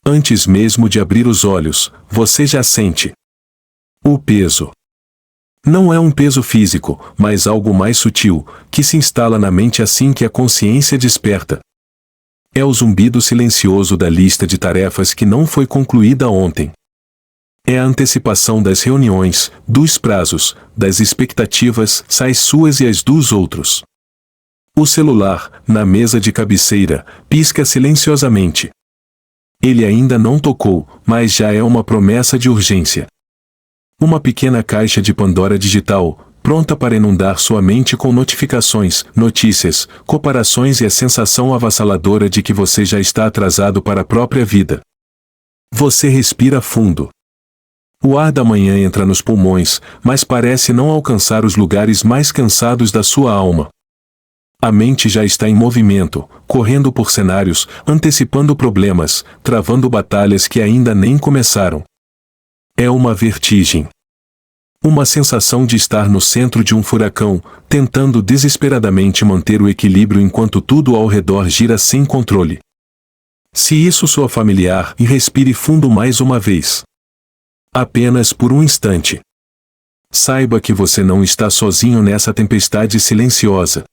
Antes mesmo de abrir os olhos, você já sente o peso. Não é um peso físico, mas algo mais sutil, que se instala na mente assim que a consciência desperta. É o zumbido silencioso da lista de tarefas que não foi concluída ontem. É a antecipação das reuniões, dos prazos, das expectativas, as suas e as dos outros. O celular, na mesa de cabeceira, pisca silenciosamente. Ele ainda não tocou, mas já é uma promessa de urgência. Uma pequena caixa de Pandora digital, pronta para inundar sua mente com notificações, notícias, comparações e a sensação avassaladora de que você já está atrasado para a própria vida. Você respira fundo. O ar da manhã entra nos pulmões, mas parece não alcançar os lugares mais cansados da sua alma. A mente já está em movimento, correndo por cenários, antecipando problemas, travando batalhas que ainda nem começaram. É uma vertigem. Uma sensação de estar no centro de um furacão, tentando desesperadamente manter o equilíbrio enquanto tudo ao redor gira sem controle. Se isso soa familiar, respire fundo mais uma vez. Apenas por um instante. Saiba que você não está sozinho nessa tempestade silenciosa.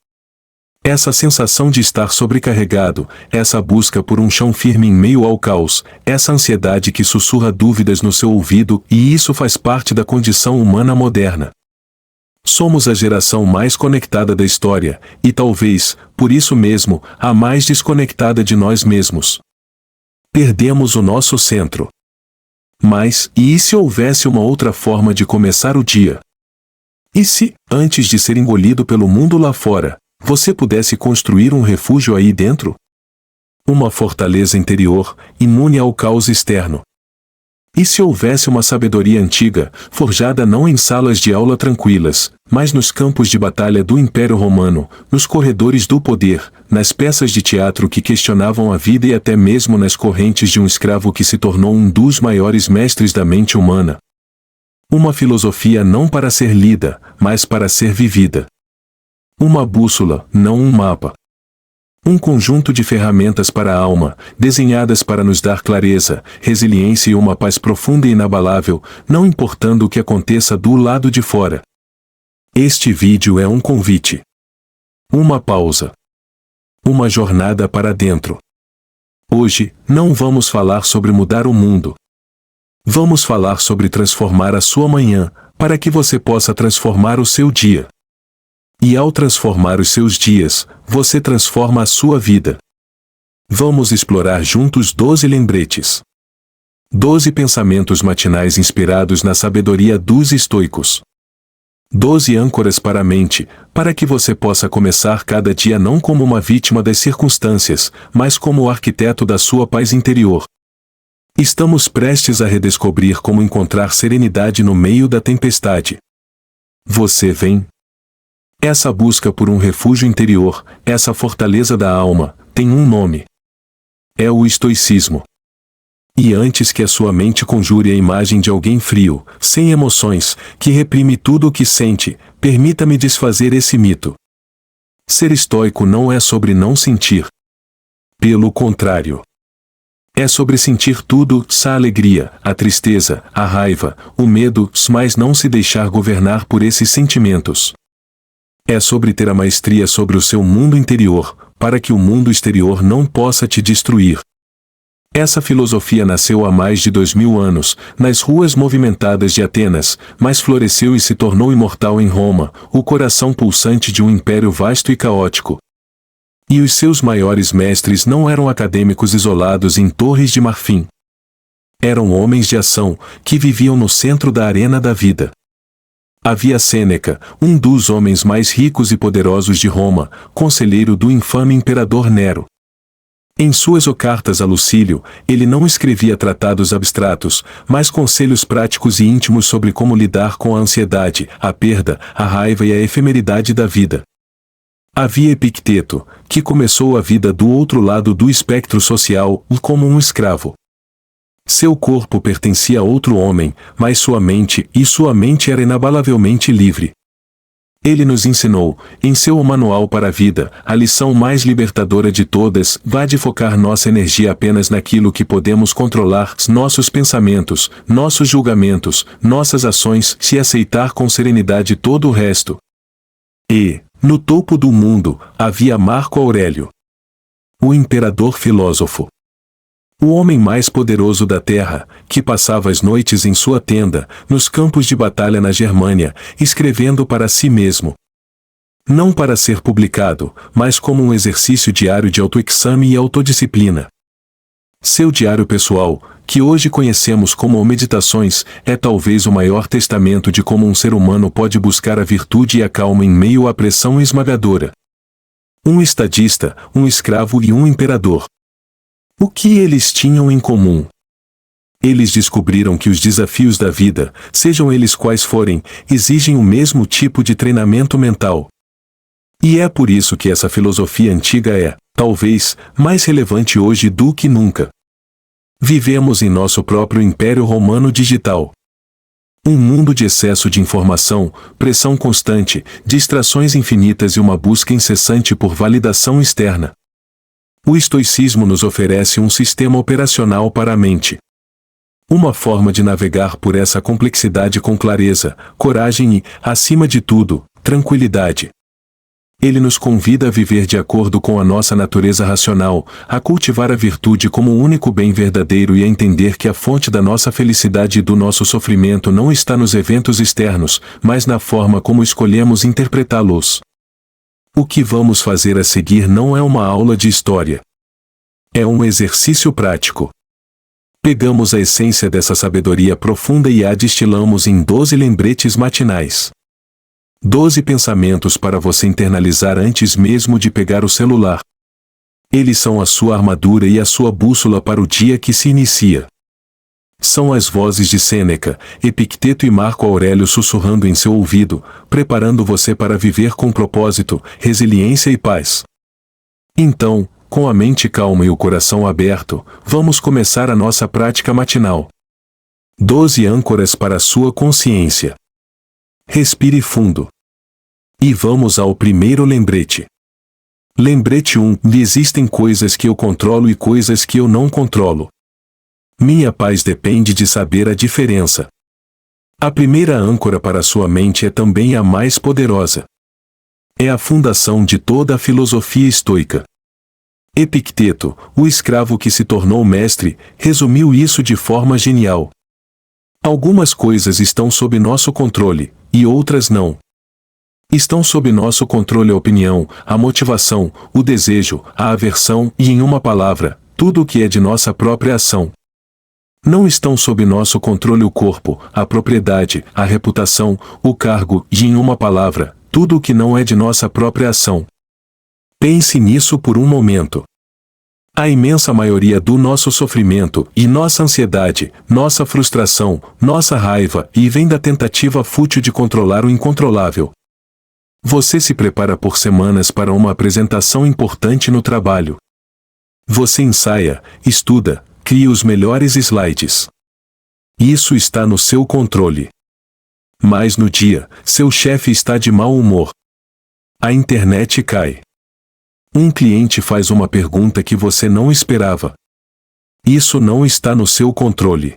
Essa sensação de estar sobrecarregado, essa busca por um chão firme em meio ao caos, essa ansiedade que sussurra dúvidas no seu ouvido, e isso faz parte da condição humana moderna. Somos a geração mais conectada da história, e talvez, por isso mesmo, a mais desconectada de nós mesmos. Perdemos o nosso centro. Mas, e se houvesse uma outra forma de começar o dia? E se, antes de ser engolido pelo mundo lá fora, você pudesse construir um refúgio aí dentro? Uma fortaleza interior, imune ao caos externo. E se houvesse uma sabedoria antiga, forjada não em salas de aula tranquilas, mas nos campos de batalha do Império Romano, nos corredores do poder, nas peças de teatro que questionavam a vida e até mesmo nas correntes de um escravo que se tornou um dos maiores mestres da mente humana? Uma filosofia não para ser lida, mas para ser vivida. Uma bússola, não um mapa. Um conjunto de ferramentas para a alma, desenhadas para nos dar clareza, resiliência e uma paz profunda e inabalável, não importando o que aconteça do lado de fora. Este vídeo é um convite. Uma pausa. Uma jornada para dentro. Hoje, não vamos falar sobre mudar o mundo. Vamos falar sobre transformar a sua manhã, para que você possa transformar o seu dia. E ao transformar os seus dias, você transforma a sua vida. Vamos explorar juntos 12 lembretes. 12 pensamentos matinais inspirados na sabedoria dos estoicos. 12 âncoras para a mente, para que você possa começar cada dia não como uma vítima das circunstâncias, mas como o arquiteto da sua paz interior. Estamos prestes a redescobrir como encontrar serenidade no meio da tempestade. Você vem? Essa busca por um refúgio interior, essa fortaleza da alma, tem um nome. É o estoicismo. E antes que a sua mente conjure a imagem de alguém frio, sem emoções, que reprime tudo o que sente, permita-me desfazer esse mito. Ser estoico não é sobre não sentir. Pelo contrário. É sobre sentir tudo, a alegria, a tristeza, a raiva, o medo, mas não se deixar governar por esses sentimentos. É sobre ter a maestria sobre o seu mundo interior, para que o mundo exterior não possa te destruir. Essa filosofia nasceu há mais de 2000 anos, nas ruas movimentadas de Atenas, mas floresceu e se tornou imortal em Roma, o coração pulsante de um império vasto e caótico. E os seus maiores mestres não eram acadêmicos isolados em torres de marfim. Eram homens de ação, que viviam no centro da arena da vida. Havia Sêneca, um dos homens mais ricos e poderosos de Roma, conselheiro do infame imperador Nero. Em suas cartas a Lucílio, ele não escrevia tratados abstratos, mas conselhos práticos e íntimos sobre como lidar com a ansiedade, a perda, a raiva e a efemeridade da vida. Havia Epicteto, que começou a vida do outro lado do espectro social, como um escravo. Seu corpo pertencia a outro homem, mas sua mente era inabalavelmente livre. Ele nos ensinou, em seu manual para a vida, a lição mais libertadora de todas: vá de focar nossa energia apenas naquilo que podemos controlar, nossos pensamentos, nossos julgamentos, nossas ações, se aceitar com serenidade todo o resto. E, no topo do mundo, havia Marco Aurélio, o imperador filósofo. O homem mais poderoso da terra, que passava as noites em sua tenda, nos campos de batalha na Germânia, escrevendo para si mesmo. Não para ser publicado, mas como um exercício diário de autoexame e autodisciplina. Seu diário pessoal, que hoje conhecemos como Meditações, é talvez o maior testamento de como um ser humano pode buscar a virtude e a calma em meio à pressão esmagadora. Um estadista, um escravo e um imperador. O que eles tinham em comum? Eles descobriram que os desafios da vida, sejam eles quais forem, exigem o mesmo tipo de treinamento mental. E é por isso que essa filosofia antiga é, talvez, mais relevante hoje do que nunca. Vivemos em nosso próprio Império Romano digital. Um mundo de excesso de informação, pressão constante, distrações infinitas e uma busca incessante por validação externa. O estoicismo nos oferece um sistema operacional para a mente. Uma forma de navegar por essa complexidade com clareza, coragem e, acima de tudo, tranquilidade. Ele nos convida a viver de acordo com a nossa natureza racional, a cultivar a virtude como o único bem verdadeiro e a entender que a fonte da nossa felicidade e do nosso sofrimento não está nos eventos externos, mas na forma como escolhemos interpretá-los. O que vamos fazer a seguir não é uma aula de história. É um exercício prático. Pegamos a essência dessa sabedoria profunda e a destilamos em 12 lembretes matinais. 12 pensamentos para você internalizar antes mesmo de pegar o celular. Eles são a sua armadura e a sua bússola para o dia que se inicia. São as vozes de Sêneca, Epicteto e Marco Aurélio sussurrando em seu ouvido, preparando você para viver com propósito, resiliência e paz. Então, com a mente calma e o coração aberto, vamos começar a nossa prática matinal. 12 âncoras para a sua consciência. Respire fundo. E vamos ao primeiro lembrete. Lembrete 1. Existem coisas que eu controlo e coisas que eu não controlo. Minha paz depende de saber a diferença. A primeira âncora para sua mente é também a mais poderosa. É a fundação de toda a filosofia estoica. Epicteto, o escravo que se tornou mestre, resumiu isso de forma genial. Algumas coisas estão sob nosso controle, e outras não. Estão sob nosso controle a opinião, a motivação, o desejo, a aversão e, em uma palavra, tudo o que é de nossa própria ação. Não estão sob nosso controle o corpo, a propriedade, a reputação, o cargo e, em uma palavra, tudo o que não é de nossa própria ação. Pense nisso por um momento. A imensa maioria do nosso sofrimento e nossa ansiedade, nossa frustração, nossa raiva e vem da tentativa fútil de controlar o incontrolável. Você se prepara por semanas para uma apresentação importante no trabalho. Você ensaia, estuda, cria os melhores slides. Isso está no seu controle. Mas no dia, seu chefe está de mau humor. A internet cai. Um cliente faz uma pergunta que você não esperava. Isso não está no seu controle.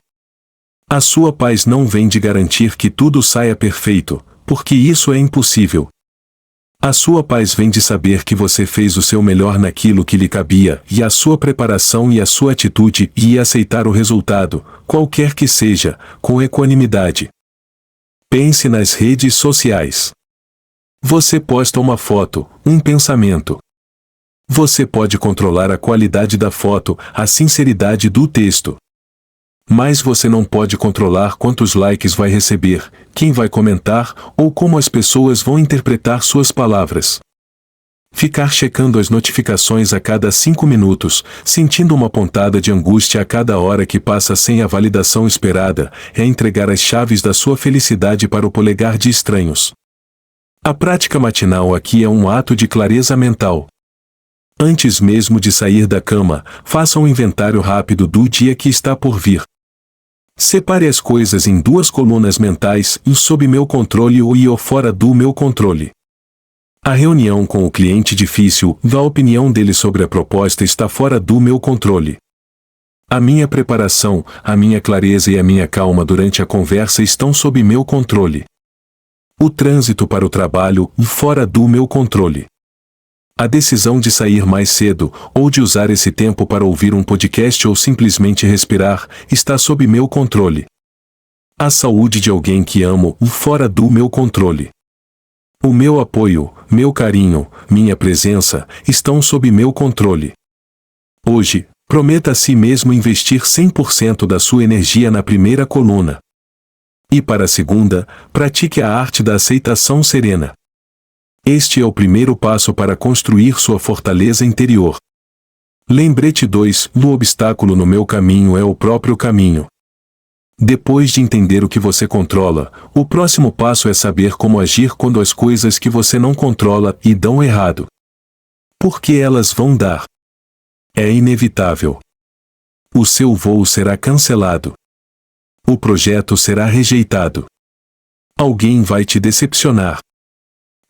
A sua paz não vem de garantir que tudo saia perfeito, porque isso é impossível. A sua paz vem de saber que você fez o seu melhor naquilo que lhe cabia, e a sua preparação e a sua atitude e aceitar o resultado, qualquer que seja, com equanimidade. Pense nas redes sociais. Você posta uma foto, um pensamento. Você pode controlar a qualidade da foto, a sinceridade do texto. Mas você não pode controlar quantos likes vai receber, quem vai comentar ou como as pessoas vão interpretar suas palavras. Ficar checando as notificações a cada 5 minutos, sentindo uma pontada de angústia a cada hora que passa sem a validação esperada, é entregar as chaves da sua felicidade para o polegar de estranhos. A prática matinal aqui é um ato de clareza mental. Antes mesmo de sair da cama, faça um inventário rápido do dia que está por vir. Separe as coisas em 2 colunas mentais, o sob meu controle e o fora do meu controle. A reunião com o cliente difícil, a opinião dele sobre a proposta está fora do meu controle. A minha preparação, a minha clareza e a minha calma durante a conversa estão sob meu controle. O trânsito para o trabalho, fora do meu controle. A decisão de sair mais cedo, ou de usar esse tempo para ouvir um podcast ou simplesmente respirar, está sob meu controle. A saúde de alguém que amo, fora do meu controle. O meu apoio, meu carinho, minha presença, estão sob meu controle. Hoje, prometa a si mesmo investir 100% da sua energia na primeira coluna. E para a segunda, pratique a arte da aceitação serena. Este é o primeiro passo para construir sua fortaleza interior. Lembrete 2: o obstáculo no meu caminho é o próprio caminho. Depois de entender o que você controla, o próximo passo é saber como agir quando as coisas que você não controla e dão errado. Porque elas vão dar. É inevitável. O seu voo será cancelado. O projeto será rejeitado. Alguém vai te decepcionar.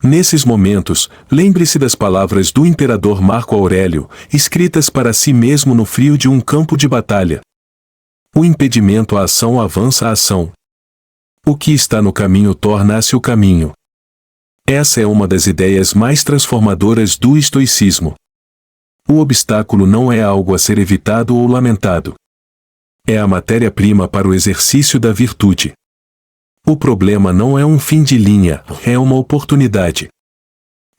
Nesses momentos, lembre-se das palavras do imperador Marco Aurélio, escritas para si mesmo no frio de um campo de batalha. O impedimento à ação avança a ação. O que está no caminho torna-se o caminho. Essa é uma das ideias mais transformadoras do estoicismo. O obstáculo não é algo a ser evitado ou lamentado. É a matéria-prima para o exercício da virtude. O problema não é um fim de linha, é uma oportunidade.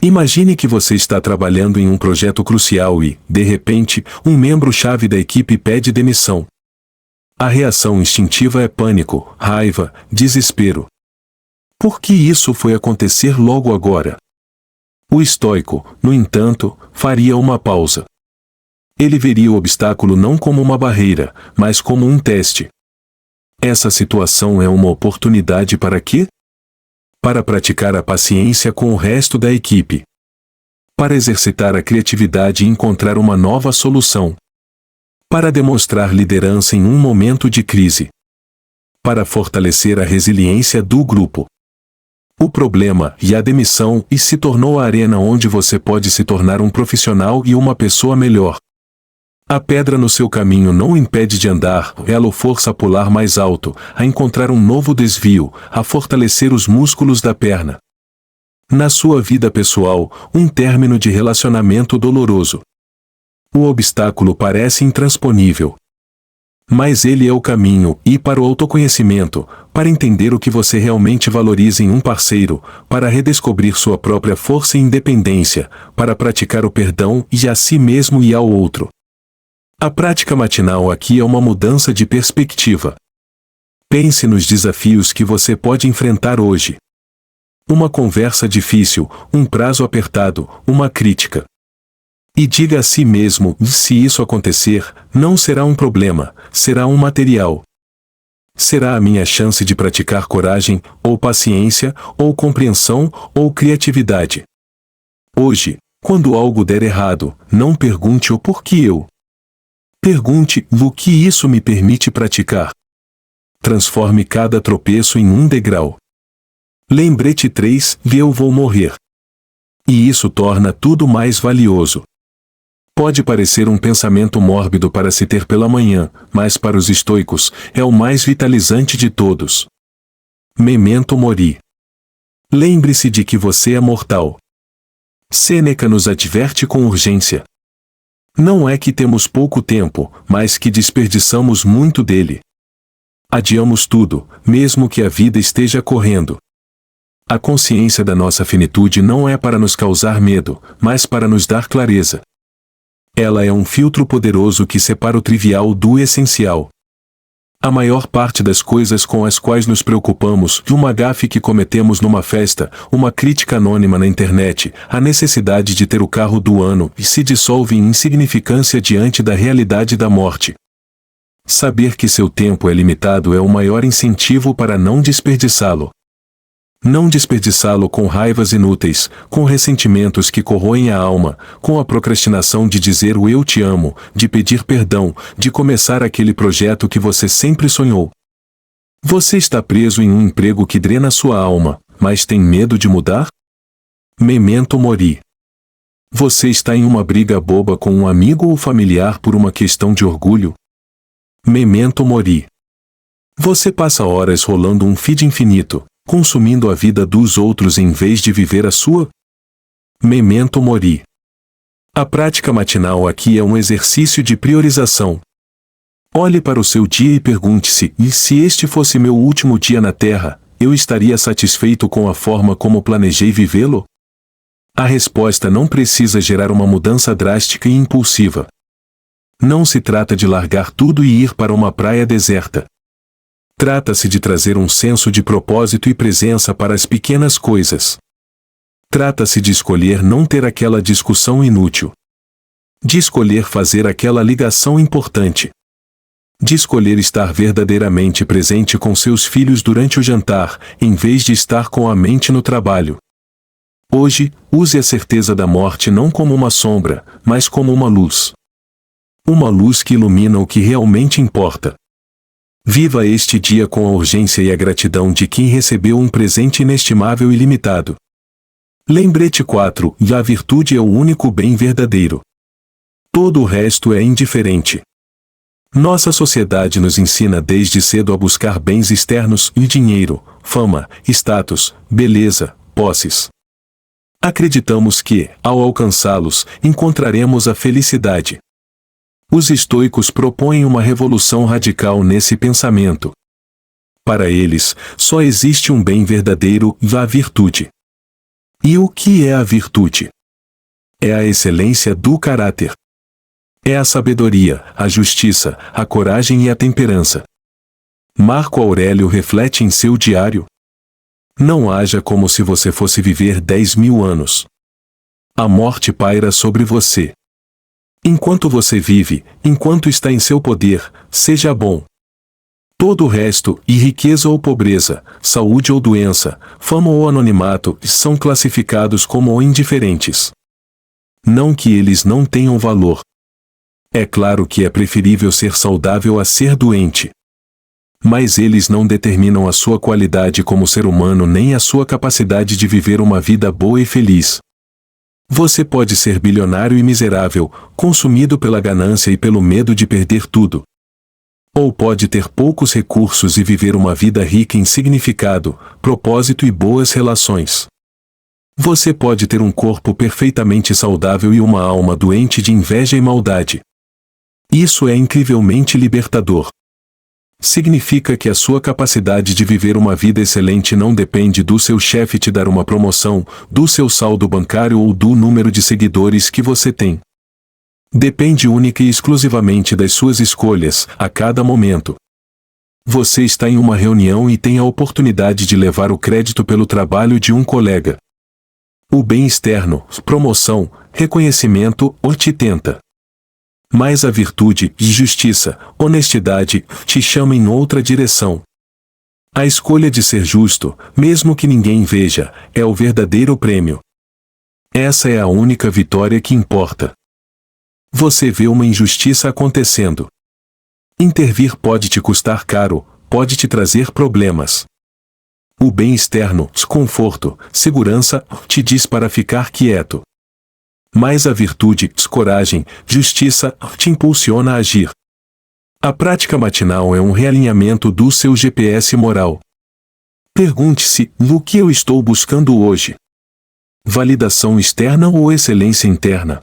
Imagine que você está trabalhando em um projeto crucial e, de repente, um membro-chave da equipe pede demissão. A reação instintiva é pânico, raiva, desespero. Por que isso foi acontecer logo agora? O estoico, no entanto, faria uma pausa. Ele veria o obstáculo não como uma barreira, mas como um teste. Essa situação é uma oportunidade para quê? Para praticar a paciência com o resto da equipe. Para exercitar a criatividade e encontrar uma nova solução. Para demonstrar liderança em um momento de crise. Para fortalecer a resiliência do grupo. O problema e a demissão se tornou a arena onde você pode se tornar um profissional e uma pessoa melhor. A pedra no seu caminho não o impede de andar, ela o força a pular mais alto, a encontrar um novo desvio, a fortalecer os músculos da perna. Na sua vida pessoal, um término de relacionamento doloroso. O obstáculo parece intransponível. Mas ele é o caminho, e para o autoconhecimento, para entender o que você realmente valoriza em um parceiro, para redescobrir sua própria força e independência, para praticar o perdão e a si mesmo e ao outro. A prática matinal aqui é uma mudança de perspectiva. Pense nos desafios que você pode enfrentar hoje. Uma conversa difícil, um prazo apertado, uma crítica. E diga a si mesmo, se isso acontecer, não será um problema, será um material. Será a minha chance de praticar coragem, ou paciência, ou compreensão, ou criatividade. Hoje, quando algo der errado, não pergunte o porquê eu. Pergunte o que isso me permite praticar. Transforme cada tropeço em um degrau. Lembrete 3: eu vou morrer. E isso torna tudo mais valioso. Pode parecer um pensamento mórbido para se ter pela manhã, mas para os estoicos, é o mais vitalizante de todos. Memento mori. Lembre-se de que você é mortal. Sêneca nos adverte com urgência. Não é que temos pouco tempo, mas que desperdiçamos muito dele. Adiamos tudo, mesmo que a vida esteja correndo. A consciência da nossa finitude não é para nos causar medo, mas para nos dar clareza. Ela é um filtro poderoso que separa o trivial do essencial. A maior parte das coisas com as quais nos preocupamos, uma gafe que cometemos numa festa, uma crítica anônima na internet, a necessidade de ter o carro do ano, se dissolve em insignificância diante da realidade da morte. Saber que seu tempo é limitado é o maior incentivo para não desperdiçá-lo. Não desperdiçá-lo com raivas inúteis, com ressentimentos que corroem a alma, com a procrastinação de dizer o eu te amo, de pedir perdão, de começar aquele projeto que você sempre sonhou. Você está preso em um emprego que drena sua alma, mas tem medo de mudar? Memento mori. Você está em uma briga boba com um amigo ou familiar por uma questão de orgulho? Memento mori. Você passa horas rolando um feed infinito, consumindo a vida dos outros em vez de viver a sua? Memento mori. A prática matinal aqui é um exercício de priorização. Olhe para o seu dia e pergunte-se: e se este fosse meu último dia na Terra, eu estaria satisfeito com a forma como planejei vivê-lo? A resposta não precisa gerar uma mudança drástica e impulsiva. Não se trata de largar tudo e ir para uma praia deserta. Trata-se de trazer um senso de propósito e presença para as pequenas coisas. Trata-se de escolher não ter aquela discussão inútil. De escolher fazer aquela ligação importante. De escolher estar verdadeiramente presente com seus filhos durante o jantar, em vez de estar com a mente no trabalho. Hoje, use a certeza da morte não como uma sombra, mas como uma luz. Uma luz que ilumina o que realmente importa. Viva este dia com a urgência e a gratidão de quem recebeu um presente inestimável e limitado. Lembrete 4. E a virtude é o único bem verdadeiro. Todo o resto é indiferente. Nossa sociedade nos ensina desde cedo a buscar bens externos e dinheiro, fama, status, beleza, posses. Acreditamos que, ao alcançá-los, encontraremos a felicidade. Os estoicos propõem uma revolução radical nesse pensamento. Para eles, só existe um bem verdadeiro e a virtude. E o que é a virtude? É a excelência do caráter. É a sabedoria, a justiça, a coragem e a temperança. Marco Aurélio reflete em seu diário: não haja como se você fosse viver 10.000 anos. A morte paira sobre você. Enquanto você vive, enquanto está em seu poder, seja bom. Todo o resto, e riqueza ou pobreza, saúde ou doença, fama ou anonimato, são classificados como indiferentes. Não que eles não tenham valor. É claro que é preferível ser saudável a ser doente. Mas eles não determinam a sua qualidade como ser humano nem a sua capacidade de viver uma vida boa e feliz. Você pode ser bilionário e miserável, consumido pela ganância e pelo medo de perder tudo. Ou pode ter poucos recursos e viver uma vida rica em significado, propósito e boas relações. Você pode ter um corpo perfeitamente saudável e uma alma doente de inveja e maldade. Isso é incrivelmente libertador. Significa que a sua capacidade de viver uma vida excelente não depende do seu chefe te dar uma promoção, do seu saldo bancário ou do número de seguidores que você tem. Depende única e exclusivamente das suas escolhas, a cada momento. Você está em uma reunião e tem a oportunidade de levar o crédito pelo trabalho de um colega. O bem externo, promoção, reconhecimento, te tenta. Mas a virtude, justiça, honestidade, te chama em outra direção. A escolha de ser justo, mesmo que ninguém veja, é o verdadeiro prêmio. Essa é a única vitória que importa. Você vê uma injustiça acontecendo. Intervir pode te custar caro, pode te trazer problemas. O bem externo, conforto, segurança, te diz para ficar quieto. Mas a virtude, coragem, justiça, te impulsiona a agir. A prática matinal é um realinhamento do seu GPS moral. Pergunte-se: no que eu estou buscando hoje? Validação externa ou excelência interna?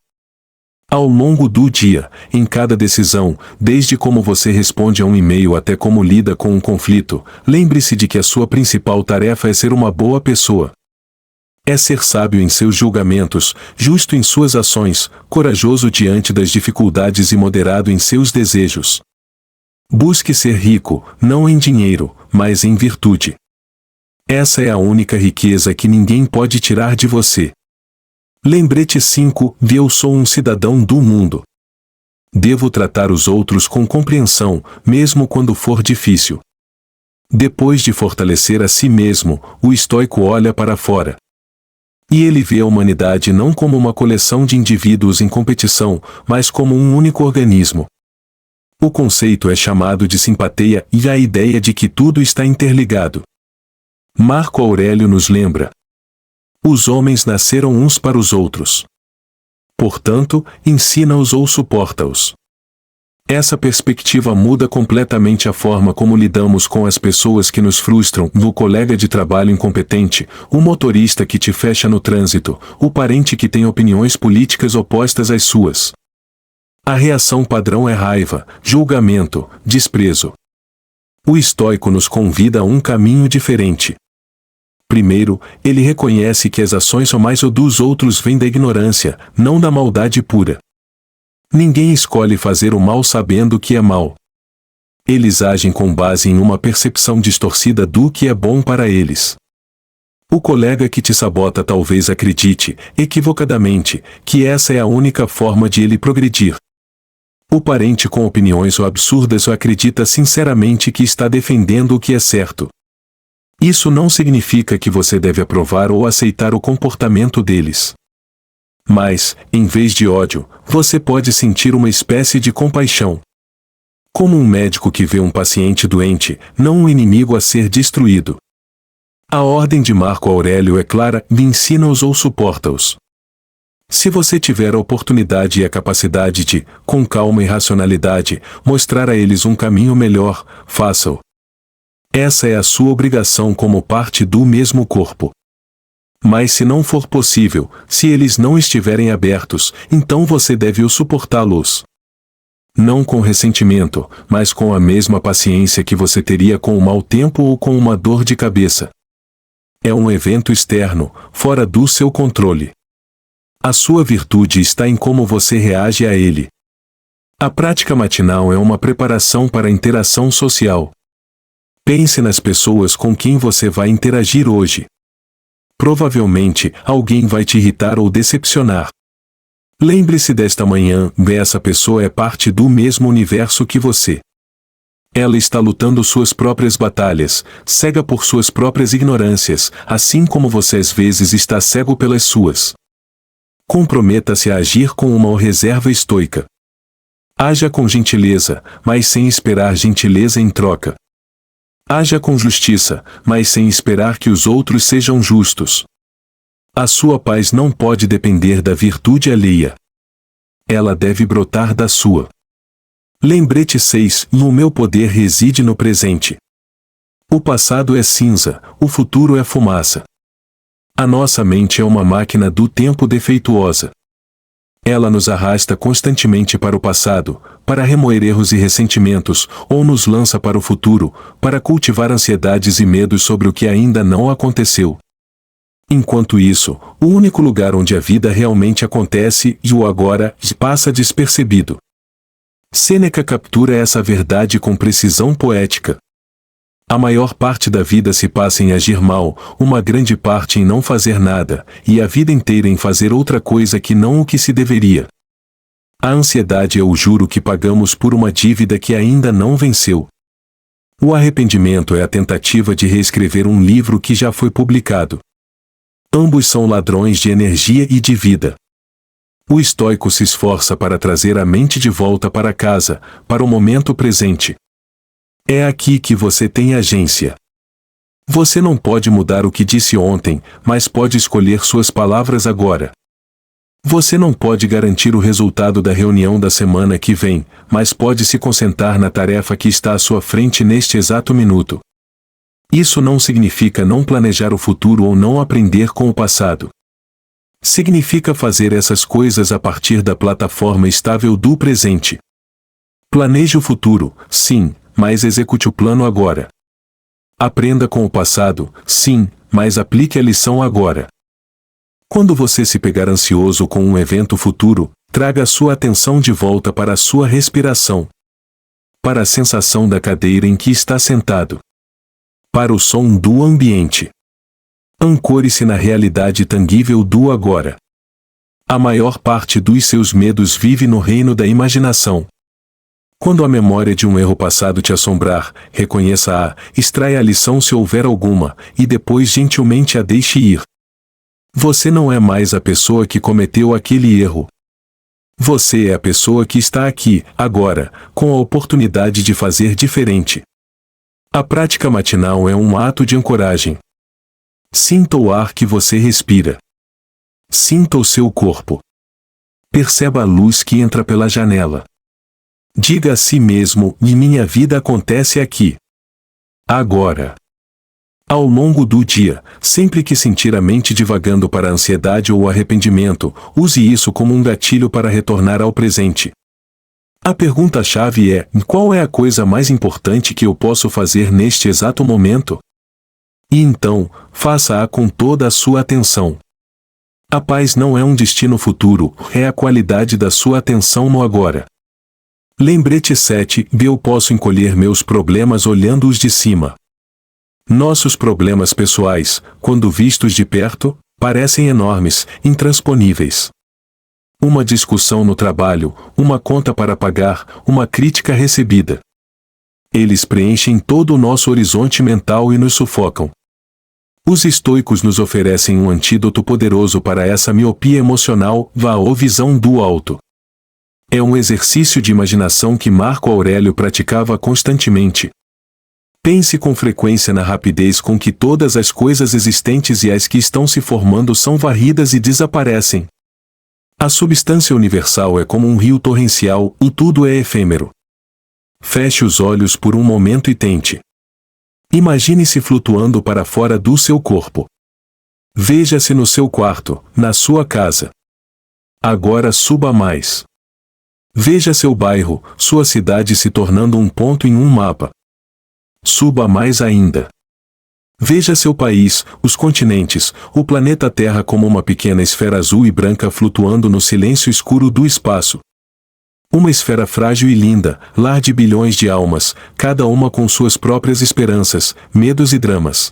Ao longo do dia, em cada decisão, desde como você responde a um e-mail até como lida com um conflito, lembre-se de que a sua principal tarefa é ser uma boa pessoa. É ser sábio em seus julgamentos, justo em suas ações, corajoso diante das dificuldades e moderado em seus desejos. Busque ser rico, não em dinheiro, mas em virtude. Essa é a única riqueza que ninguém pode tirar de você. Lembrete 5. Eu sou um cidadão do mundo. Devo tratar os outros com compreensão, mesmo quando for difícil. Depois de fortalecer a si mesmo, o estoico olha para fora. E ele vê a humanidade não como uma coleção de indivíduos em competição, mas como um único organismo. O conceito é chamado de simpatia e a ideia de que tudo está interligado. Marco Aurélio nos lembra: Os homens nasceram uns para os outros. Portanto, ensina-os ou suporta-os. Essa perspectiva muda completamente a forma como lidamos com as pessoas que nos frustram, o colega de trabalho incompetente, o motorista que te fecha no trânsito, o parente que tem opiniões políticas opostas às suas. A reação padrão é raiva, julgamento, desprezo. O estoico nos convida a um caminho diferente. Primeiro, ele reconhece que as ações mais ou dos outros vêm da ignorância, não da maldade pura. Ninguém escolhe fazer o mal sabendo que é mal. Eles agem com base em uma percepção distorcida do que é bom para eles. O colega que te sabota talvez acredite, equivocadamente, que essa é a única forma de ele progredir. O parente com opiniões absurdas acredita sinceramente que está defendendo o que é certo. Isso não significa que você deve aprovar ou aceitar o comportamento deles. Mas, em vez de ódio, você pode sentir uma espécie de compaixão. Como um médico que vê um paciente doente, não um inimigo a ser destruído. A ordem de Marco Aurélio é clara: ensina-os ou suporta-os. Se você tiver a oportunidade e a capacidade de, com calma e racionalidade, mostrar a eles um caminho melhor, faça-o. Essa é a sua obrigação como parte do mesmo corpo. Mas se não for possível, se eles não estiverem abertos, então você deve suportá-los. Não com ressentimento, mas com a mesma paciência que você teria com um mau tempo ou com uma dor de cabeça. É um evento externo, fora do seu controle. A sua virtude está em como você reage a ele. A prática matinal é uma preparação para a interação social. Pense nas pessoas com quem você vai interagir hoje. Provavelmente, alguém vai te irritar ou decepcionar. Lembre-se desta manhã: essa pessoa é parte do mesmo universo que você. Ela está lutando suas próprias batalhas, cega por suas próprias ignorâncias, assim como você às vezes está cego pelas suas. Comprometa-se a agir com uma reserva estoica. Haja com gentileza, mas sem esperar gentileza em troca. Haja com justiça, mas sem esperar que os outros sejam justos. A sua paz não pode depender da virtude alheia. Ela deve brotar da sua. Lembrete 6: no meu poder reside no presente. O passado é cinza, o futuro é fumaça. A nossa mente é uma máquina do tempo defeituosa. Ela nos arrasta constantemente para o passado, para remoer erros e ressentimentos, ou nos lança para o futuro, para cultivar ansiedades e medos sobre o que ainda não aconteceu. Enquanto isso, o único lugar onde a vida realmente acontece, e o agora, passa despercebido. Sêneca captura essa verdade com precisão poética. A maior parte da vida se passa em agir mal, uma grande parte em não fazer nada, e a vida inteira em fazer outra coisa que não o que se deveria. A ansiedade é o juro que pagamos por uma dívida que ainda não venceu. O arrependimento é a tentativa de reescrever um livro que já foi publicado. Ambos são ladrões de energia e de vida. O estoico se esforça para trazer a mente de volta para casa, para o momento presente. É aqui que você tem agência. Você não pode mudar o que disse ontem, mas pode escolher suas palavras agora. Você não pode garantir o resultado da reunião da semana que vem, mas pode se concentrar na tarefa que está à sua frente neste exato minuto. Isso não significa não planejar o futuro ou não aprender com o passado. Significa fazer essas coisas a partir da plataforma estável do presente. Planeje o futuro, sim, mas execute o plano agora. Aprenda com o passado, sim, mas aplique a lição agora. Quando você se pegar ansioso com um evento futuro, traga a sua atenção de volta para a sua respiração. Para a sensação da cadeira em que está sentado. Para o som do ambiente. Ancore-se na realidade tangível do agora. A maior parte dos seus medos vive no reino da imaginação. Quando a memória de um erro passado te assombrar, reconheça-a, extraia a lição se houver alguma, e depois gentilmente a deixe ir. Você não é mais a pessoa que cometeu aquele erro. Você é a pessoa que está aqui, agora, com a oportunidade de fazer diferente. A prática matinal é um ato de ancoragem. Sinta o ar que você respira. Sinta o seu corpo. Perceba a luz que entra pela janela. Diga a si mesmo: e minha vida acontece aqui. Agora. Ao longo do dia, sempre que sentir a mente divagando para a ansiedade ou o arrependimento, use isso como um gatilho para retornar ao presente. A pergunta-chave é: qual é a coisa mais importante que eu posso fazer neste exato momento? E então, faça-a com toda a sua atenção. A paz não é um destino futuro, é a qualidade da sua atenção no agora. Lembrete 7. Eu posso encolher meus problemas olhando-os de cima. Nossos problemas pessoais, quando vistos de perto, parecem enormes, intransponíveis. Uma discussão no trabalho, uma conta para pagar, uma crítica recebida. Eles preenchem todo o nosso horizonte mental e nos sufocam. Os estoicos nos oferecem um antídoto poderoso para essa miopia emocional, ou visão do alto. É um exercício de imaginação que Marco Aurélio praticava constantemente. Pense com frequência na rapidez com que todas as coisas existentes e as que estão se formando são varridas e desaparecem. A substância universal é como um rio torrencial, e tudo é efêmero. Feche os olhos por um momento e tente. Imagine-se flutuando para fora do seu corpo. Veja-se no seu quarto, na sua casa. Agora suba mais. Veja seu bairro, sua cidade se tornando um ponto em um mapa. Suba mais ainda. Veja seu país, os continentes, o planeta Terra como uma pequena esfera azul e branca flutuando no silêncio escuro do espaço. Uma esfera frágil e linda, lar de bilhões de almas, cada uma com suas próprias esperanças, medos e dramas.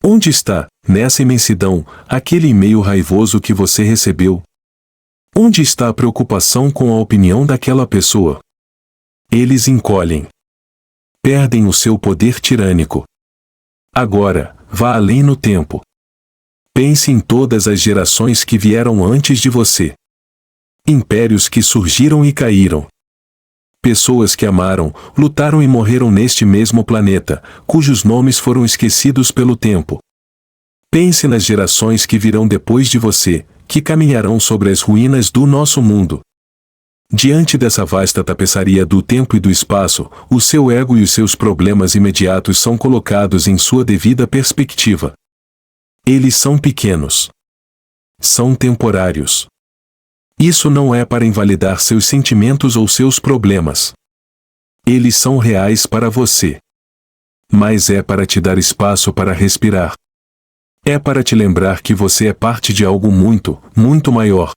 Onde está, nessa imensidão, aquele e-mail raivoso que você recebeu? Onde está a preocupação com a opinião daquela pessoa? Eles encolhem. Perdem o seu poder tirânico. Agora, vá além no tempo. Pense em todas as gerações que vieram antes de você. Impérios que surgiram e caíram. Pessoas que amaram, lutaram e morreram neste mesmo planeta, cujos nomes foram esquecidos pelo tempo. Pense nas gerações que virão depois de você, que caminharão sobre as ruínas do nosso mundo. Diante dessa vasta tapeçaria do tempo e do espaço, o seu ego e os seus problemas imediatos são colocados em sua devida perspectiva. Eles são pequenos. São temporários. Isso não é para invalidar seus sentimentos ou seus problemas. Eles são reais para você. Mas é para te dar espaço para respirar. É para te lembrar que você é parte de algo muito, muito maior.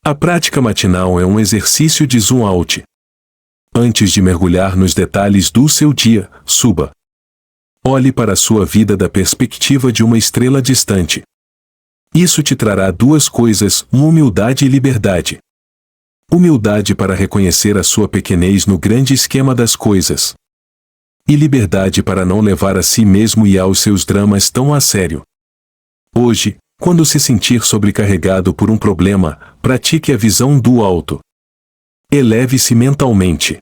A prática matinal é um exercício de zoom out. Antes de mergulhar nos detalhes do seu dia, suba. Olhe para a sua vida da perspectiva de uma estrela distante. Isso te trará duas coisas, humildade e liberdade. Humildade para reconhecer a sua pequenez no grande esquema das coisas. E liberdade para não levar a si mesmo e aos seus dramas tão a sério. Hoje, quando se sentir sobrecarregado por um problema, pratique a visão do alto. Eleve-se mentalmente.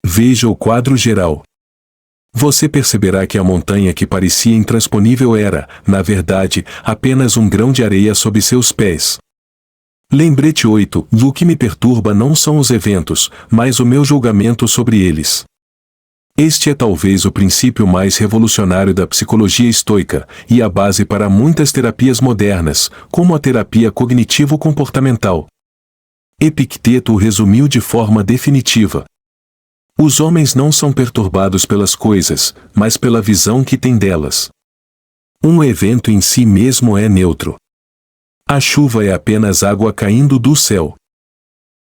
Veja o quadro geral. Você perceberá que a montanha que parecia intransponível era, na verdade, apenas um grão de areia sob seus pés. Lembrete 8. O que me perturba não são os eventos, mas o meu julgamento sobre eles. Este é talvez o princípio mais revolucionário da psicologia estoica, e a base para muitas terapias modernas, como a terapia cognitivo-comportamental. Epicteto o resumiu de forma definitiva. Os homens não são perturbados pelas coisas, mas pela visão que têm delas. Um evento em si mesmo é neutro. A chuva é apenas água caindo do céu.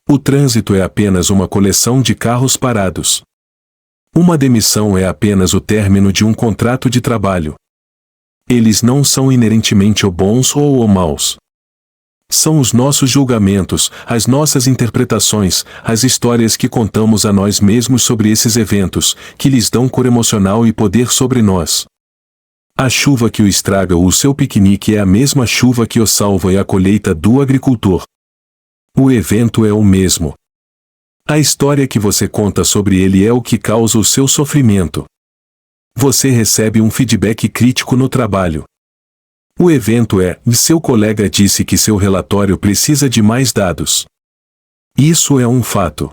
O trânsito é apenas uma coleção de carros parados. Uma demissão é apenas o término de um contrato de trabalho. Eles não são inerentemente ou bons ou maus. São os nossos julgamentos, as nossas interpretações, as histórias que contamos a nós mesmos sobre esses eventos, que lhes dão cor emocional e poder sobre nós. A chuva que o estraga ou o seu piquenique é a mesma chuva que o salva e a colheita do agricultor. O evento é o mesmo. A história que você conta sobre ele é o que causa o seu sofrimento. Você recebe um feedback crítico no trabalho. O evento é: seu colega disse que seu relatório precisa de mais dados. Isso é um fato.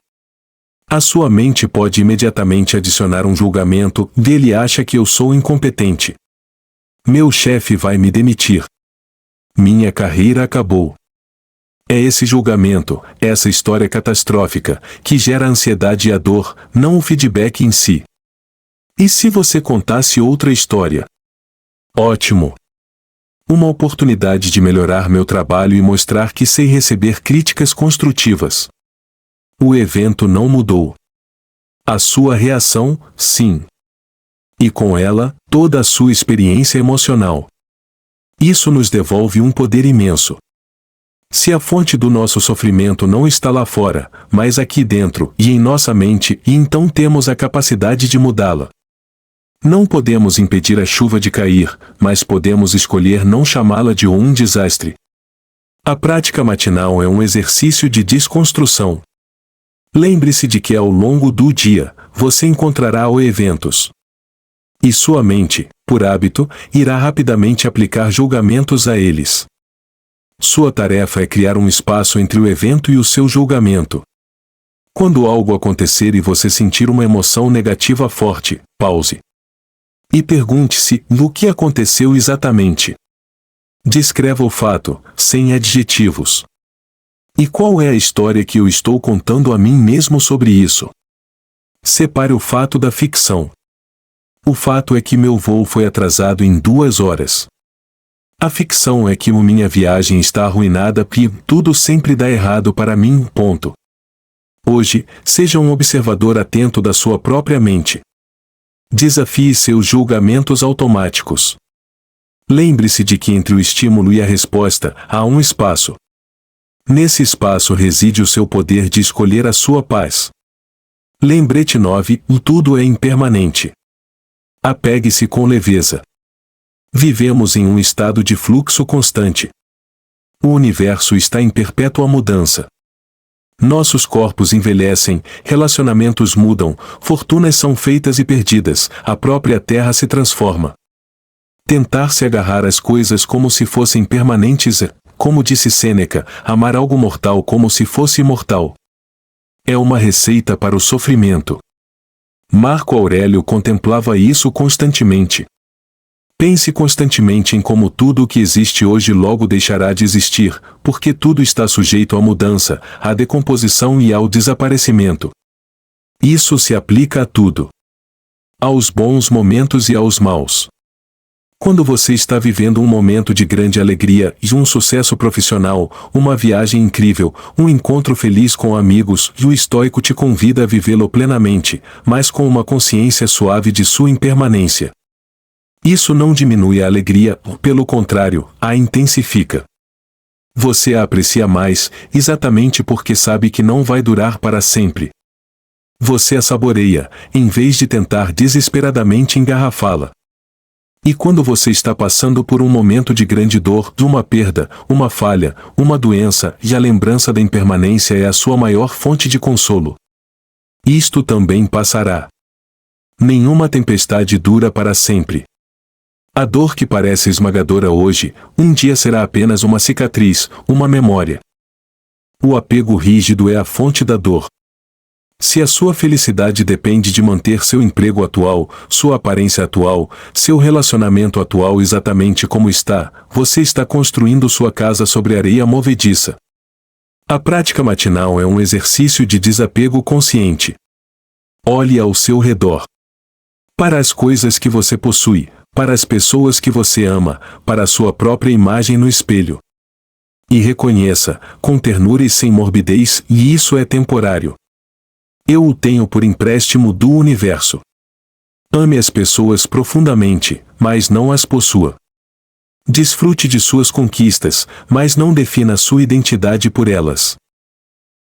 A sua mente pode imediatamente adicionar um julgamento: ele acha que eu sou incompetente. Meu chefe vai me demitir. Minha carreira acabou. É esse julgamento, essa história catastrófica, que gera a ansiedade e a dor, não o feedback em si. E se você contasse outra história? Ótimo! Uma oportunidade de melhorar meu trabalho e mostrar que sei receber críticas construtivas. O evento não mudou. A sua reação, sim. E com ela, toda a sua experiência emocional. Isso nos devolve um poder imenso. Se a fonte do nosso sofrimento não está lá fora, mas aqui dentro e em nossa mente, e então temos a capacidade de mudá-la. Não podemos impedir a chuva de cair, mas podemos escolher não chamá-la de um desastre. A prática matinal é um exercício de desconstrução. Lembre-se de que ao longo do dia, você encontrará eventos. E sua mente, por hábito, irá rapidamente aplicar julgamentos a eles. Sua tarefa é criar um espaço entre o evento e o seu julgamento. Quando algo acontecer e você sentir uma emoção negativa forte, pause. E pergunte-se: o que aconteceu exatamente? Descreva o fato, sem adjetivos. E qual é a história que eu estou contando a mim mesmo sobre isso? Separe o fato da ficção. O fato é que meu voo foi atrasado em 2 horas. A ficção é que minha viagem está arruinada e tudo sempre dá errado para mim. Ponto. Hoje, seja um observador atento da sua própria mente. Desafie seus julgamentos automáticos. Lembre-se de que entre o estímulo e a resposta há um espaço. Nesse espaço reside o seu poder de escolher a sua paz. Lembrete 9: tudo é impermanente. Apegue-se com leveza. Vivemos em um estado de fluxo constante. O universo está em perpétua mudança. Nossos corpos envelhecem, relacionamentos mudam, fortunas são feitas e perdidas, a própria Terra se transforma. Tentar se agarrar às coisas como se fossem permanentes é, como disse Sêneca, amar algo mortal como se fosse imortal. É uma receita para o sofrimento. Marco Aurélio contemplava isso constantemente. Pense constantemente em como tudo o que existe hoje logo deixará de existir, porque tudo está sujeito à mudança, à decomposição e ao desaparecimento. Isso se aplica a tudo. Aos bons momentos e aos maus. Quando você está vivendo um momento de grande alegria e um sucesso profissional, uma viagem incrível, um encontro feliz com amigos, e o estoico te convida a vivê-lo plenamente, mas com uma consciência suave de sua impermanência. Isso não diminui a alegria, pelo contrário, a intensifica. Você a aprecia mais, exatamente porque sabe que não vai durar para sempre. Você a saboreia, em vez de tentar desesperadamente engarrafá-la. E quando você está passando por um momento de grande dor, uma perda, uma falha, uma doença, e a lembrança da impermanência é a sua maior fonte de consolo. Isto também passará. Nenhuma tempestade dura para sempre. A dor que parece esmagadora hoje, um dia será apenas uma cicatriz, uma memória. O apego rígido é a fonte da dor. Se a sua felicidade depende de manter seu emprego atual, sua aparência atual, seu relacionamento atual exatamente como está, você está construindo sua casa sobre areia movediça. A prática matinal é um exercício de desapego consciente. Olhe ao seu redor. Para as coisas que você possui, para as pessoas que você ama, para a sua própria imagem no espelho. E reconheça, com ternura e sem morbidez, e isso é temporário. Eu o tenho por empréstimo do universo. Ame as pessoas profundamente, mas não as possua. Desfrute de suas conquistas, mas não defina sua identidade por elas.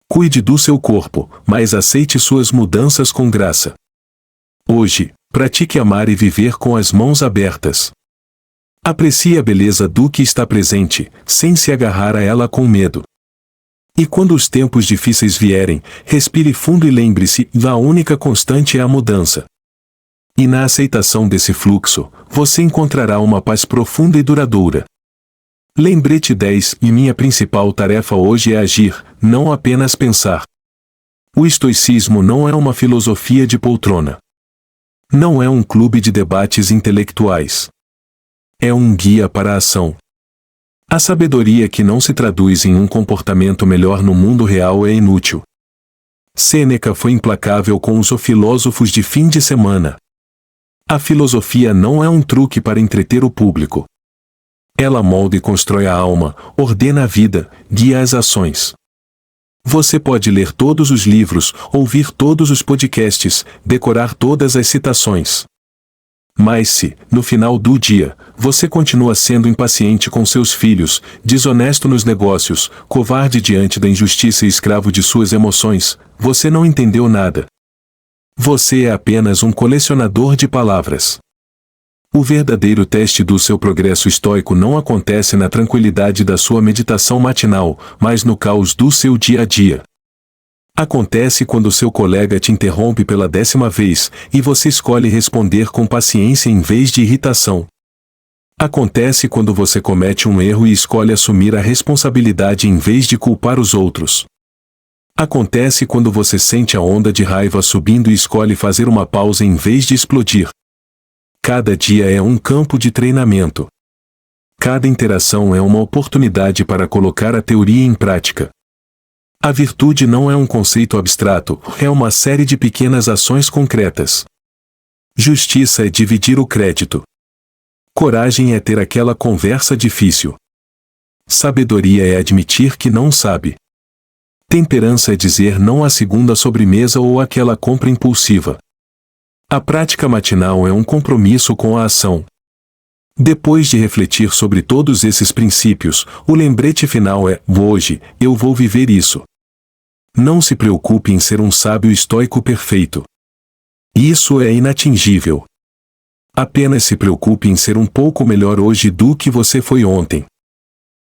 Cuide do seu corpo, mas aceite suas mudanças com graça. Hoje, pratique amar e viver com as mãos abertas. Aprecie a beleza do que está presente, sem se agarrar a ela com medo. E quando os tempos difíceis vierem, respire fundo e lembre-se, a única constante é a mudança. E na aceitação desse fluxo, você encontrará uma paz profunda e duradoura. Lembrete 10. E minha principal tarefa hoje é agir, não apenas pensar. O estoicismo não é uma filosofia de poltrona. Não é um clube de debates intelectuais. É um guia para a ação. A sabedoria que não se traduz em um comportamento melhor no mundo real é inútil. Sêneca foi implacável com os filósofos de fim de semana. A filosofia não é um truque para entreter o público. Ela molda e constrói a alma, ordena a vida, guia as ações. Você pode ler todos os livros, ouvir todos os podcasts, decorar todas as citações. Mas se, no final do dia, você continua sendo impaciente com seus filhos, desonesto nos negócios, covarde diante da injustiça e escravo de suas emoções, você não entendeu nada. Você é apenas um colecionador de palavras. O verdadeiro teste do seu progresso estoico não acontece na tranquilidade da sua meditação matinal, mas no caos do seu dia a dia. Acontece quando seu colega te interrompe pela 10ª vez, e você escolhe responder com paciência em vez de irritação. Acontece quando você comete um erro e escolhe assumir a responsabilidade em vez de culpar os outros. Acontece quando você sente a onda de raiva subindo e escolhe fazer uma pausa em vez de explodir. Cada dia é um campo de treinamento. Cada interação é uma oportunidade para colocar a teoria em prática. A virtude não é um conceito abstrato, é uma série de pequenas ações concretas. Justiça é dividir o crédito. Coragem é ter aquela conversa difícil. Sabedoria é admitir que não sabe. Temperança é dizer não à segunda sobremesa ou àquela compra impulsiva. A prática matinal é um compromisso com a ação. Depois de refletir sobre todos esses princípios, o lembrete final é: hoje, eu vou viver isso. Não se preocupe em ser um sábio estoico perfeito. Isso é inatingível. Apenas se preocupe em ser um pouco melhor hoje do que você foi ontem.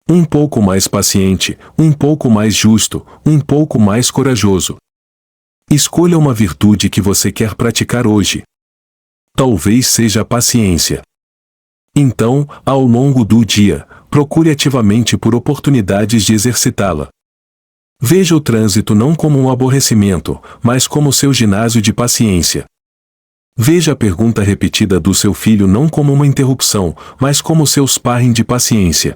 Um pouco mais paciente, um pouco mais justo, um pouco mais corajoso. Escolha uma virtude que você quer praticar hoje. Talvez seja a paciência. Então, ao longo do dia, procure ativamente por oportunidades de exercitá-la. Veja o trânsito não como um aborrecimento, mas como seu ginásio de paciência. Veja a pergunta repetida do seu filho não como uma interrupção, mas como seu sparring de paciência.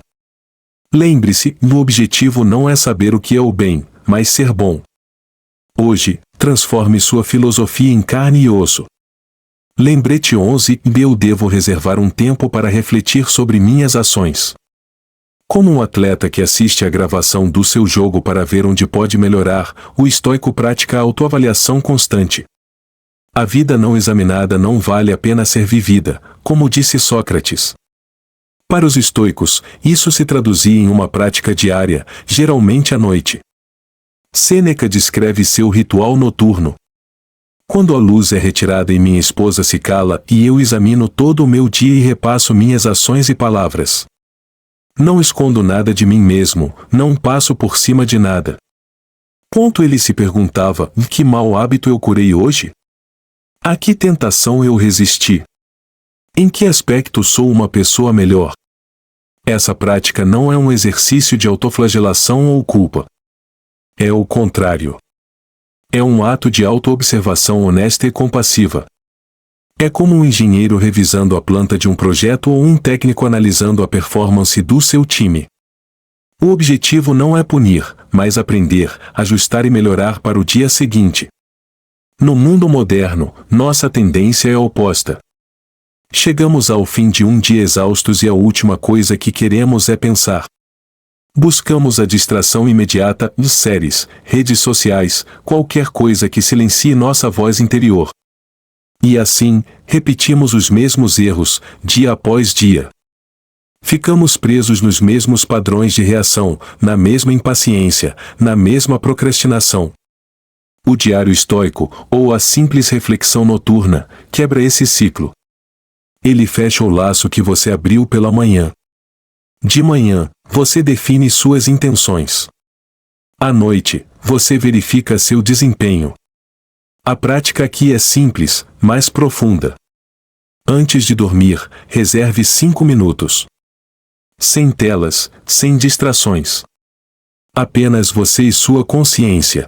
Lembre-se, o objetivo não é saber o que é o bem, mas ser bom. Hoje, transforme sua filosofia em carne e osso. Lembrete 11. Eu devo reservar um tempo para refletir sobre minhas ações. Como um atleta que assiste à gravação do seu jogo para ver onde pode melhorar, o estoico pratica a autoavaliação constante. A vida não examinada não vale a pena ser vivida, como disse Sócrates. Para os estoicos, isso se traduzia em uma prática diária, geralmente à noite. Sêneca descreve seu ritual noturno. Quando a luz é retirada e minha esposa se cala e eu examino todo o meu dia e repasso minhas ações e palavras. Não escondo nada de mim mesmo, não passo por cima de nada. Ele se perguntava: que mau hábito eu curei hoje? A que tentação eu resisti? Em que aspecto sou uma pessoa melhor? Essa prática não é um exercício de autoflagelação ou culpa. É o contrário. É um ato de autoobservação honesta e compassiva. É como um engenheiro revisando a planta de um projeto ou um técnico analisando a performance do seu time. O objetivo não é punir, mas aprender, ajustar e melhorar para o dia seguinte. No mundo moderno, nossa tendência é oposta. Chegamos ao fim de um dia exaustos e a última coisa que queremos é pensar. Buscamos a distração imediata, séries, redes sociais, qualquer coisa que silencie nossa voz interior. E assim, repetimos os mesmos erros, dia após dia. Ficamos presos nos mesmos padrões de reação, na mesma impaciência, na mesma procrastinação. O diário estoico, ou a simples reflexão noturna, quebra esse ciclo. Ele fecha o laço que você abriu pela manhã. De manhã, você define suas intenções. À noite, você verifica seu desempenho. A prática aqui é simples, mas profunda. Antes de dormir, reserve 5 minutos. Sem telas, sem distrações. Apenas você e sua consciência.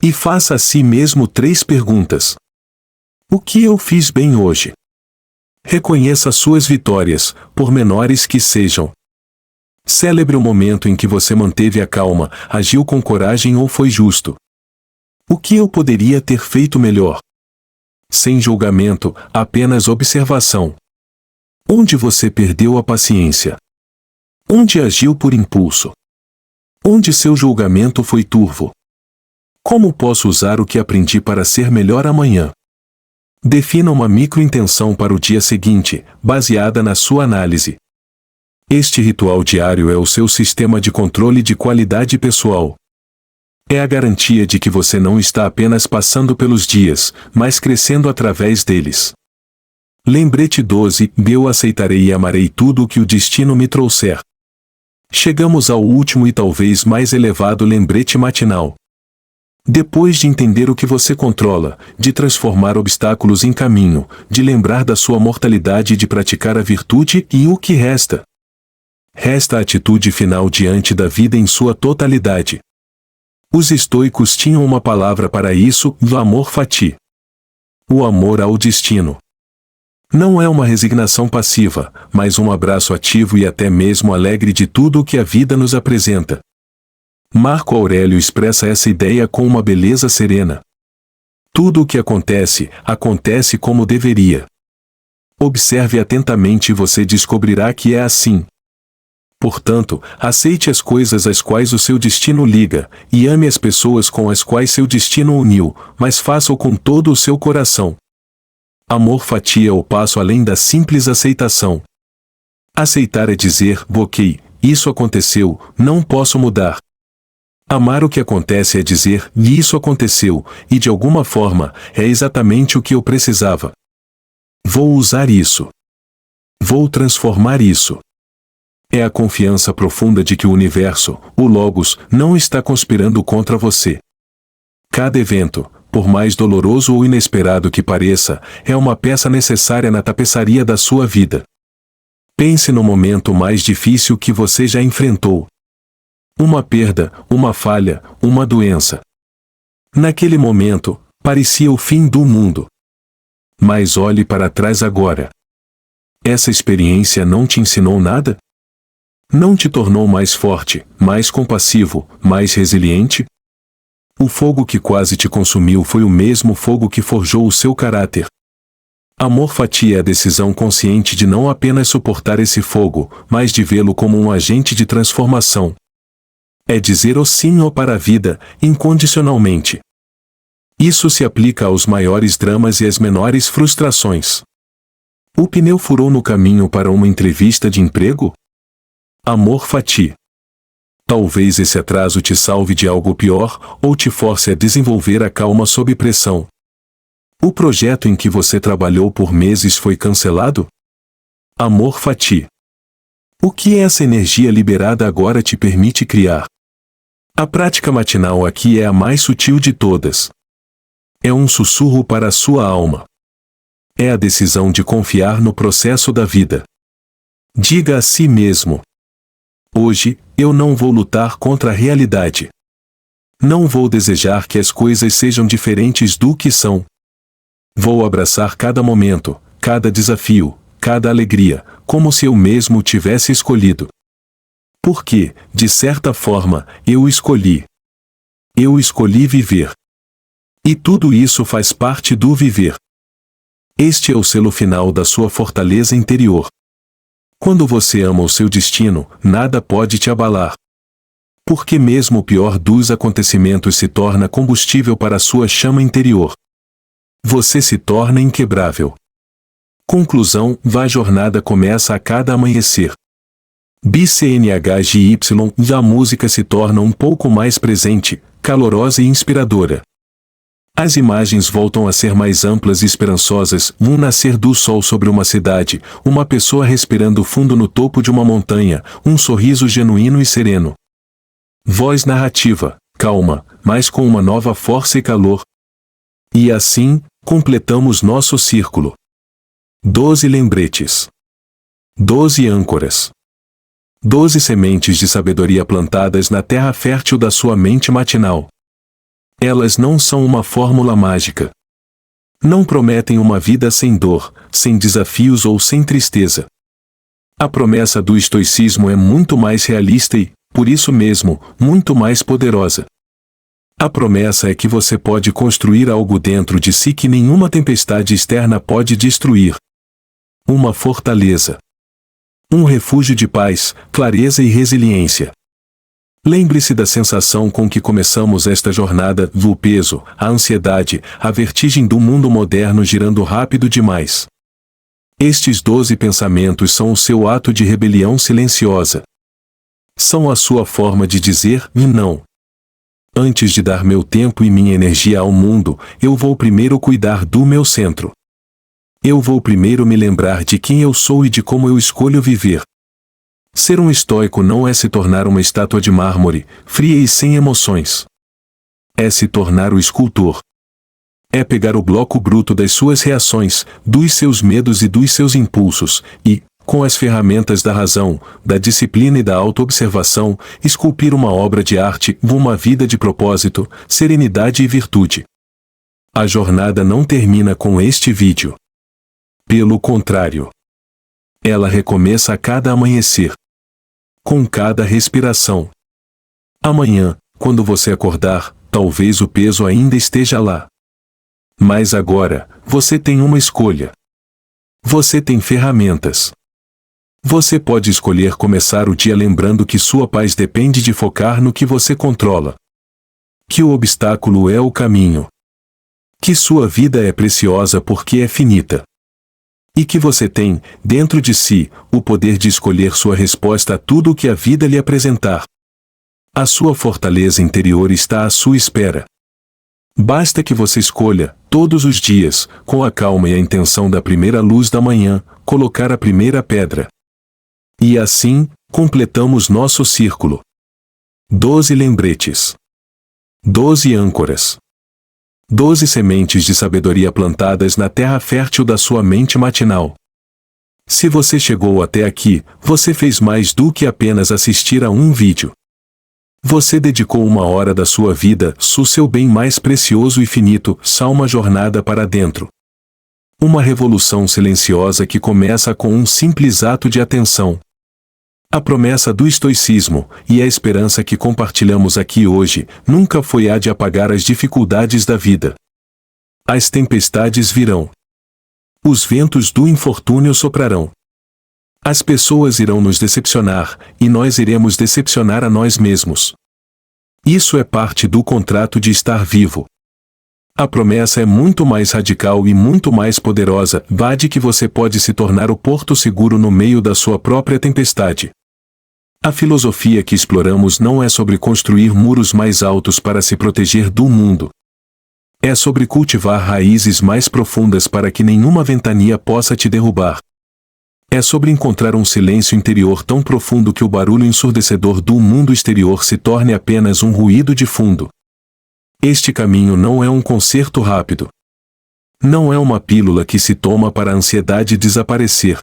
E faça a si mesmo 3 perguntas. O que eu fiz bem hoje? Reconheça suas vitórias, por menores que sejam. Celebre o momento em que você manteve a calma, agiu com coragem ou foi justo. O que eu poderia ter feito melhor? Sem julgamento, apenas observação. Onde você perdeu a paciência? Onde agiu por impulso? Onde seu julgamento foi turvo? Como posso usar o que aprendi para ser melhor amanhã? Defina uma microintenção para o dia seguinte, baseada na sua análise. Este ritual diário é o seu sistema de controle de qualidade pessoal. É a garantia de que você não está apenas passando pelos dias, mas crescendo através deles. Lembrete 12, eu aceitarei e amarei tudo o que o destino me trouxer. Chegamos ao último e talvez mais elevado lembrete matinal. Depois de entender o que você controla, de transformar obstáculos em caminho, de lembrar da sua mortalidade e de praticar a virtude, e o que resta? Resta a atitude final diante da vida em sua totalidade. Os estoicos tinham uma palavra para isso, o amor fati. O amor ao destino. Não é uma resignação passiva, mas um abraço ativo e até mesmo alegre de tudo o que a vida nos apresenta. Marco Aurélio expressa essa ideia com uma beleza serena. Tudo o que acontece, acontece como deveria. Observe atentamente e você descobrirá que é assim. Portanto, aceite as coisas às quais o seu destino liga, e ame as pessoas com as quais seu destino uniu, mas faça-o com todo o seu coração. Amor fati é o passo além da simples aceitação. Aceitar é dizer, ok, isso aconteceu, não posso mudar. Amar o que acontece é dizer, isso aconteceu, e de alguma forma, é exatamente o que eu precisava. Vou usar isso. Vou transformar isso. É a confiança profunda de que o universo, o Logos, não está conspirando contra você. Cada evento, por mais doloroso ou inesperado que pareça, é uma peça necessária na tapeçaria da sua vida. Pense no momento mais difícil que você já enfrentou. Uma perda, uma falha, uma doença. Naquele momento, parecia o fim do mundo. Mas olhe para trás agora. Essa experiência não te ensinou nada? Não te tornou mais forte, mais compassivo, mais resiliente? O fogo que quase te consumiu foi o mesmo fogo que forjou o seu caráter. Amor fati é a decisão consciente de não apenas suportar esse fogo, mas de vê-lo como um agente de transformação. É dizer o sim ou para a vida, incondicionalmente. Isso se aplica aos maiores dramas e às menores frustrações. O pneu furou no caminho para uma entrevista de emprego? Amor fati. Talvez esse atraso te salve de algo pior, ou te force a desenvolver a calma sob pressão. O projeto em que você trabalhou por meses foi cancelado? Amor fati. O que essa energia liberada agora te permite criar? A prática matinal aqui é a mais sutil de todas. É um sussurro para a sua alma. É a decisão de confiar no processo da vida. Diga a si mesmo: hoje, eu não vou lutar contra a realidade. Não vou desejar que as coisas sejam diferentes do que são. Vou abraçar cada momento, cada desafio, cada alegria, como se eu mesmo o tivesse escolhido. Porque, de certa forma, eu escolhi. Eu escolhi viver. E tudo isso faz parte do viver. Este é o selo final da sua fortaleza interior. Quando você ama o seu destino, nada pode te abalar. Porque mesmo o pior dos acontecimentos se torna combustível para a sua chama interior. Você se torna inquebrável. Conclusão: a jornada começa a cada amanhecer. BCNHJY, a música se torna um pouco mais presente, calorosa e inspiradora. As imagens voltam a ser mais amplas e esperançosas, um nascer do sol sobre uma cidade, uma pessoa respirando fundo no topo de uma montanha, um sorriso genuíno e sereno. Voz narrativa, calma, mas com uma nova força e calor. E assim, completamos nosso círculo. 12 lembretes. 12 âncoras. 12 sementes de sabedoria plantadas na terra fértil da sua mente matinal. Elas não são uma fórmula mágica. Não prometem uma vida sem dor, sem desafios ou sem tristeza. A promessa do estoicismo é muito mais realista e, por isso mesmo, muito mais poderosa. A promessa é que você pode construir algo dentro de si que nenhuma tempestade externa pode destruir. Uma fortaleza. Um refúgio de paz, clareza e resiliência. Lembre-se da sensação com que começamos esta jornada, o peso, a ansiedade, a vertigem do mundo moderno girando rápido demais. Estes 12 pensamentos são o seu ato de rebelião silenciosa. São a sua forma de dizer não. Antes de dar meu tempo e minha energia ao mundo, eu vou primeiro cuidar do meu centro. Eu vou primeiro me lembrar de quem eu sou e de como eu escolho viver. Ser um estoico não é se tornar uma estátua de mármore, fria e sem emoções. É se tornar o escultor. É pegar o bloco bruto das suas reações, dos seus medos e dos seus impulsos, e, com as ferramentas da razão, da disciplina e da autoobservação, esculpir uma obra de arte, uma vida de propósito, serenidade e virtude. A jornada não termina com este vídeo. Pelo contrário. Ela recomeça a cada amanhecer. Com cada respiração. Amanhã, quando você acordar, talvez o peso ainda esteja lá. Mas agora, você tem uma escolha. Você tem ferramentas. Você pode escolher começar o dia lembrando que sua paz depende de focar no que você controla. Que o obstáculo é o caminho. Que sua vida é preciosa porque é finita. E que você tem, dentro de si, o poder de escolher sua resposta a tudo o que a vida lhe apresentar. A sua fortaleza interior está à sua espera. Basta que você escolha, todos os dias, com a calma e a intenção da primeira luz da manhã, colocar a primeira pedra. E assim, completamos nosso círculo. 12 lembretes. 12 âncoras. 12 sementes de sabedoria plantadas na terra fértil da sua mente matinal. Se você chegou até aqui, você fez mais do que apenas assistir a um vídeo. Você dedicou uma hora da sua vida, o seu bem mais precioso e finito, a uma jornada para dentro. Uma revolução silenciosa que começa com um simples ato de atenção. A promessa do estoicismo, e a esperança que compartilhamos aqui hoje, nunca foi a de apagar as dificuldades da vida. As tempestades virão. Os ventos do infortúnio soprarão. As pessoas irão nos decepcionar, e nós iremos decepcionar a nós mesmos. Isso é parte do contrato de estar vivo. A promessa é muito mais radical e muito mais poderosa, de que você pode se tornar o porto seguro no meio da sua própria tempestade. A filosofia que exploramos não é sobre construir muros mais altos para se proteger do mundo. É sobre cultivar raízes mais profundas para que nenhuma ventania possa te derrubar. É sobre encontrar um silêncio interior tão profundo que o barulho ensurdecedor do mundo exterior se torne apenas um ruído de fundo. Este caminho não é um concerto rápido. Não é uma pílula que se toma para a ansiedade desaparecer.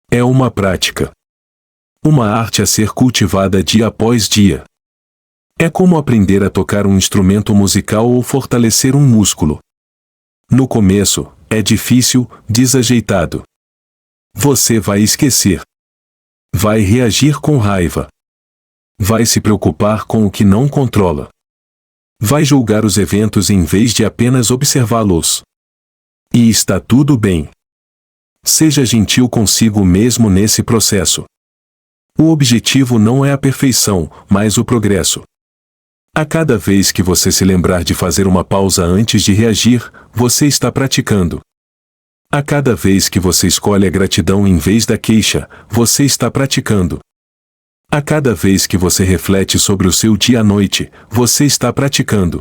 É uma prática. Uma arte a ser cultivada dia após dia. É como aprender a tocar um instrumento musical ou fortalecer um músculo. No começo, é difícil, desajeitado. Você vai esquecer. Vai reagir com raiva. Vai se preocupar com o que não controla. Vai julgar os eventos em vez de apenas observá-los. E está tudo bem. Seja gentil consigo mesmo nesse processo. O objetivo não é a perfeição, mas o progresso. A cada vez que você se lembrar de fazer uma pausa antes de reagir, você está praticando. A cada vez que você escolhe a gratidão em vez da queixa, você está praticando. A cada vez que você reflete sobre o seu dia à noite, você está praticando.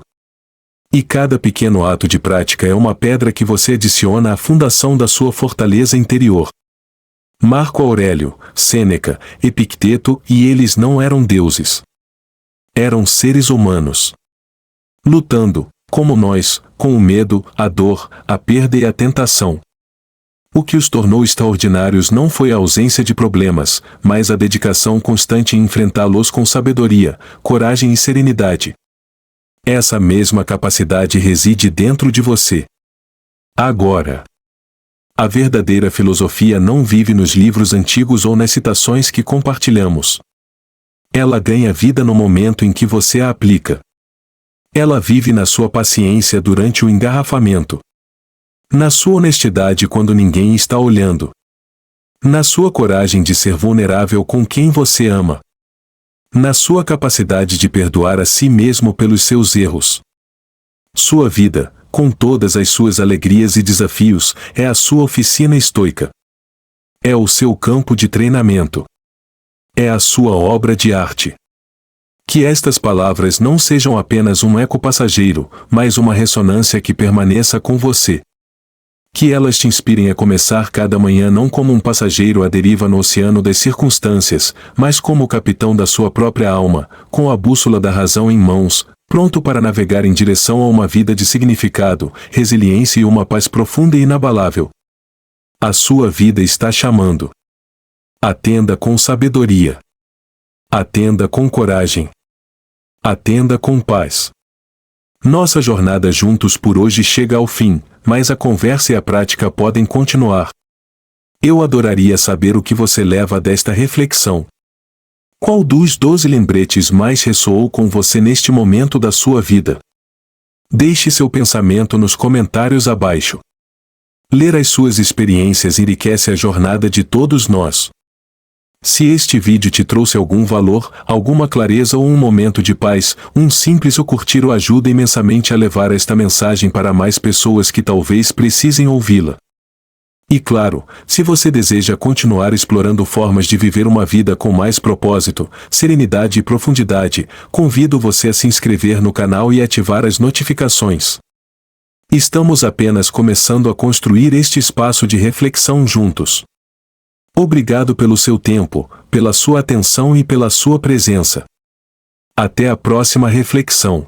E cada pequeno ato de prática é uma pedra que você adiciona à fundação da sua fortaleza interior. Marco Aurélio, Sêneca, Epicteto e eles não eram deuses. Eram seres humanos. Lutando, como nós, com o medo, a dor, a perda e a tentação. O que os tornou extraordinários não foi a ausência de problemas, mas a dedicação constante em enfrentá-los com sabedoria, coragem e serenidade. Essa mesma capacidade reside dentro de você. Agora, a verdadeira filosofia não vive nos livros antigos ou nas citações que compartilhamos. Ela ganha vida no momento em que você a aplica. Ela vive na sua paciência durante o engarrafamento. Na sua honestidade quando ninguém está olhando. Na sua coragem de ser vulnerável com quem você ama. Na sua capacidade de perdoar a si mesmo pelos seus erros. Sua vida, com todas as suas alegrias e desafios, é a sua oficina estoica. É o seu campo de treinamento. É a sua obra de arte. Que estas palavras não sejam apenas um eco passageiro, mas uma ressonância que permaneça com você. Que elas te inspirem a começar cada manhã não como um passageiro à deriva no oceano das circunstâncias, mas como o capitão da sua própria alma, com a bússola da razão em mãos, pronto para navegar em direção a uma vida de significado, resiliência e uma paz profunda e inabalável. A sua vida está chamando. Atenda com sabedoria. Atenda com coragem. Atenda com paz. Nossa jornada juntos por hoje chega ao fim, mas a conversa e a prática podem continuar. Eu adoraria saber o que você leva desta reflexão. Qual dos 12 lembretes mais ressoou com você neste momento da sua vida? Deixe seu pensamento nos comentários abaixo. Ler as suas experiências enriquece a jornada de todos nós. Se este vídeo te trouxe algum valor, alguma clareza ou um momento de paz, um simples ou curtir o ajuda imensamente a levar esta mensagem para mais pessoas que talvez precisem ouvi-la. E claro, se você deseja continuar explorando formas de viver uma vida com mais propósito, serenidade e profundidade, convido você a se inscrever no canal e ativar as notificações. Estamos apenas começando a construir este espaço de reflexão juntos. Obrigado pelo seu tempo, pela sua atenção e pela sua presença. Até a próxima reflexão.